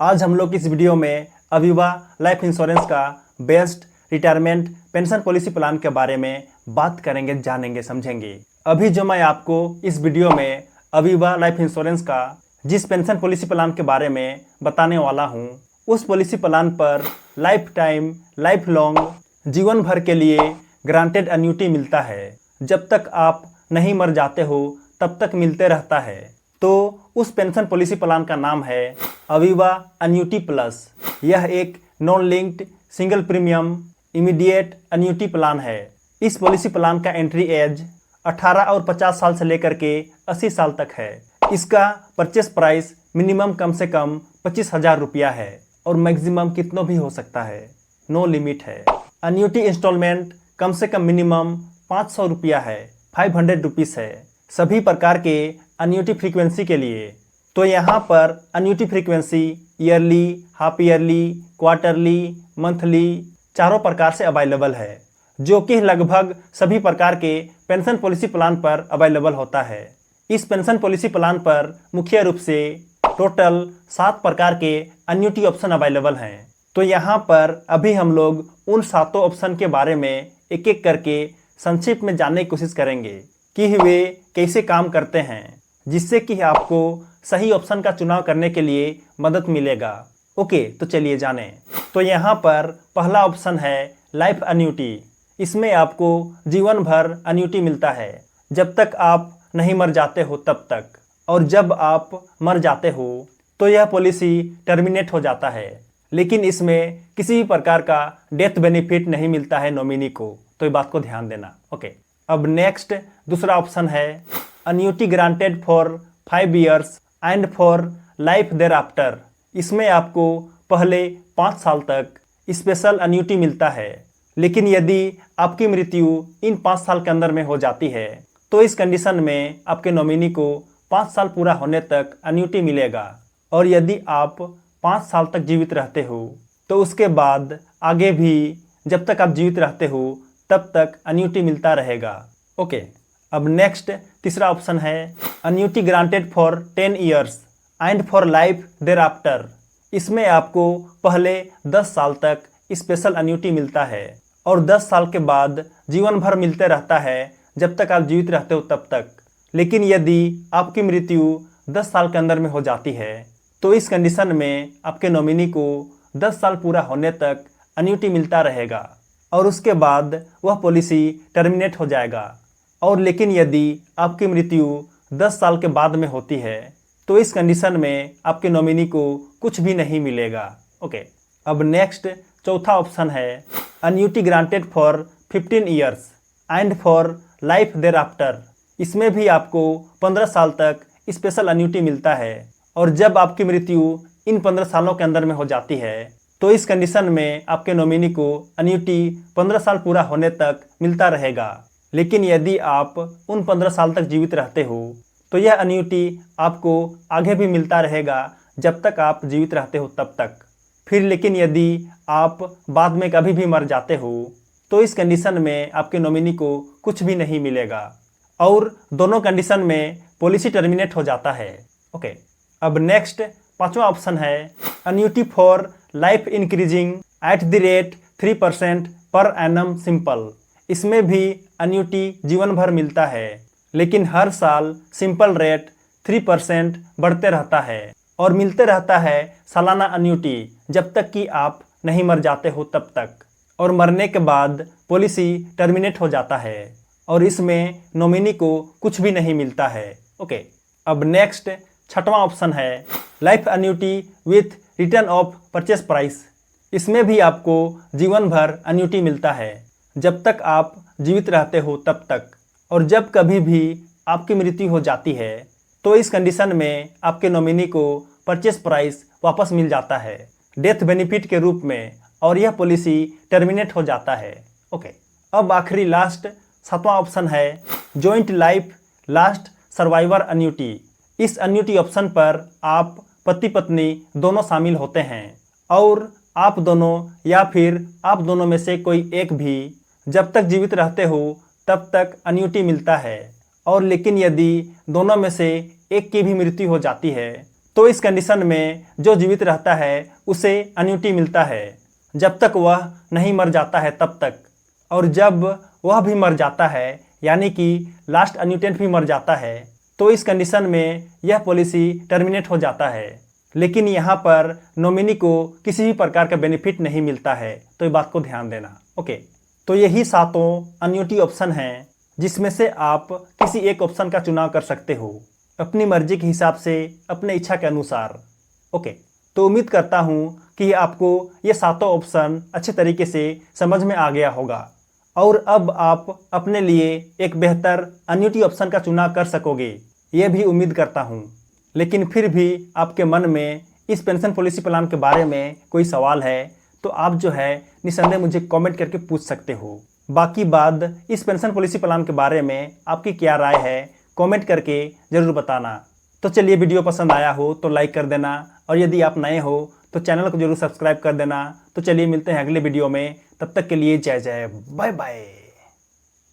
आज हम लोग इस वीडियो में अविवा लाइफ इंश्योरेंस का best retirement pension policy plan के बारे में बात करेंगे, जानेंगे, समझेंगे। अभी जो मैं आपको इस वीडियो में अविवा लाइफ इंश्योरेंस का जिस पेंशन पॉलिसी प्लान के बारे में बताने वाला हूँ, उस पॉलिसी प्लान पर लाइफ टाइम, लाइफ लॉन्ग, जीवन भर के लिए ग्रांटेड एन्युटी मिलता है। जब तक आप नहीं मर जाते हो तब तक मिलते रहता है। तो उस पेंशन पॉलिसी प्लान का नाम है अविवा एन्युटी प्लस। यह एक non linked single premium immediate annuity plan है। इस पॉलिसी प्लान का एंट्री एज 18 और 50 साल से लेकर के 80 साल तक है। इसका परचेस प्राइस मिनिमम कम से कम 25,000 रुपया है और मैक्सिमम कितना भी हो सकता है, नो लिमिट है। एन्युटी इंस्टॉलमेंट कम से कम मिनिमम 500 रुपया है, 500 रुपीज़ है। सभी प्रकार के एन्युटी फ्रीक्वेंसी के लिए तो यहाँ पर annuity frequency yearly, half yearly, quarterly, monthly चारों प्रकार से अवेलेबल है, जो कि लगभग सभी प्रकार के पेंशन पॉलिसी प्लान पर अवेलेबल होता है। इस पेंशन पॉलिसी प्लान पर मुख्य रूप से टोटल 7 प्रकार के एन्युटी ऑप्शन अवेलेबल हैं। तो यहाँ पर अभी हम लोग उन 7 ऑप्शन के बारे में एक एक करके संक्षिप्त में जानने की कोशिश करेंगे कि वे कैसे काम करते हैं, जिससे कि आपको सही ऑप्शन का चुनाव करने के लिए मदद मिलेगा। ओके, तो चलिए जानें। तो यहाँ पर पहला ऑप्शन है लाइफ एन्युटी। इसमें आपको जीवन भर एन्युटी मिलता है, जब तक आप नहीं मर जाते हो तब तक। और जब आप मर जाते हो तो यह पॉलिसी टर्मिनेट हो जाता है, लेकिन इसमें किसी भी प्रकार का डेथ बेनिफिट नहीं मिलता है नॉमिनी को। तो ये बात को ध्यान देना। ओके, अब नेक्स्ट दूसरा ऑप्शन है annuity granted for 5 years and for life thereafter. इसमें आपको पहले 5 साल तक स्पेशल एन्युटी मिलता है, लेकिन यदि आपकी मृत्यु इन 5 साल के अंदर में हो जाती है तो इस कंडीशन में आपके नॉमिनी को 5 साल पूरा होने तक एन्युटी मिलेगा। और यदि आप 5 साल तक जीवित रहते हो तो उसके बाद आगे भी जब तक आप जीवित रहते हो तब तक एन्युटी मिलता रहेगा। ओके, अब नेक्स्ट तीसरा ऑप्शन है annuity granted for 10 years and for life thereafter. इसमें आपको पहले 10 साल तक स्पेशल एन्युटी मिलता है और 10 साल के बाद जीवन भर मिलते रहता है, जब तक आप जीवित रहते हो तब तक। लेकिन यदि आपकी मृत्यु 10 साल के अंदर में हो जाती है तो इस कंडीशन में आपके नॉमिनी को 10 साल पूरा होने तक एन्युटी मिलता रहेगा और उसके बाद वह पॉलिसी टर्मिनेट हो जाएगा। और लेकिन यदि आपकी मृत्यु 10 साल के बाद में होती है तो इस कंडीशन में आपके नॉमिनी को कुछ भी नहीं मिलेगा। ओके, अब नेक्स्ट चौथा ऑप्शन है annuity granted for 15 years and for life thereafter. इसमें भी आपको 15 साल तक स्पेशल एन्युटी मिलता है और जब आपकी मृत्यु इन 15 सालों के अंदर में हो जाती है तो इस कंडीशन में आपके नॉमिनी को एन्युटी 15 साल पूरा होने तक मिलता रहेगा। लेकिन यदि आप उन 15 साल तक जीवित रहते हो तो यह एन्युटी आपको आगे भी मिलता रहेगा, जब तक आप जीवित रहते हो तब तक। फिर लेकिन यदि आप बाद में कभी भी मर जाते हो तो इस कंडीशन में आपके नॉमिनी को कुछ भी नहीं मिलेगा और दोनों कंडीशन में पॉलिसी टर्मिनेट हो जाता है। ओके, अब नेक्स्ट पांचवा ऑप्शन है annuity for life increasing at the rate 3% per annum simple. इसमें भी एन्युटी जीवन भर मिलता है, लेकिन हर साल सिंपल रेट 3% बढ़ते रहता है और मिलते रहता है सालाना एन्युटी, जब तक कि आप नहीं मर जाते हो तब तक। और मरने के बाद पॉलिसी टर्मिनेट हो जाता है और इसमें नॉमिनी को कुछ भी नहीं मिलता है। ओके, अब नेक्स्ट छठवां ऑप्शन है life annuity with return of purchase price. इसमें भी आपको जीवन भर एन्युटी मिलता है, जब तक आप जीवित रहते हो तब तक। और जब कभी भी आपकी मृत्यु हो जाती है तो इस कंडीशन में आपके नॉमिनी को परचेस प्राइस वापस मिल जाता है डेथ बेनिफिट के रूप में और यह पॉलिसी टर्मिनेट हो जाता है। ओके, अब आखिरी लास्ट 7वां ऑप्शन है joint life last survivor annuity. इस एन्युटी ऑप्शन पर आप पति पत्नी दोनों शामिल होते हैं और आप दोनों या फिर आप दोनों में से कोई एक भी जब तक जीवित रहते हो तब तक एन्युटी मिलता है। और लेकिन यदि दोनों में से एक की भी मृत्यु हो जाती है तो तो इस कंडीशन में जो जीवित रहता है उसे एन्युटी मिलता है जब तक वह नहीं मर जाता है तब तक, और जब वह भी मर जाता है यानी कि लास्ट एन्युटेंट भी मर जाता है तो इस कंडीशन में यह पॉलिसी टर्मिनेट हो जाता है। लेकिन यहाँ पर नॉमिनी को किसी भी प्रकार का बेनिफिट नहीं मिलता है, तो ये बात को ध्यान देना। ओके, तो यही 7 एन्युटी ऑप्शन हैं जिसमें से आप किसी एक ऑप्शन का चुनाव कर सकते हो अपनी मर्जी के हिसाब से, अपने इच्छा के अनुसार। ओके, तो उम्मीद करता हूँ कि आपको ये 7 ऑप्शन अच्छे तरीके से समझ में आ गया होगा और अब आप अपने लिए एक बेहतर एन्युटी ऑप्शन का चुनाव कर सकोगे, ये भी उम्मीद करता हूँ। लेकिन फिर भी आपके मन में इस पेंशन पॉलिसी प्लान के बारे में कोई सवाल है तो आप जो है निसंदेह मुझे कमेंट करके पूछ सकते हो। बाकी बात इस पेंशन पॉलिसी प्लान के बारे में आपकी क्या राय है कमेंट करके ज़रूर बताना। तो चलिए, वीडियो पसंद आया हो तो लाइक कर देना और यदि आप नए हो तो चैनल को जरूर सब्सक्राइब कर देना। तो चलिए मिलते हैं अगले वीडियो में, तब तक के लिए जय जय, बाय बाय।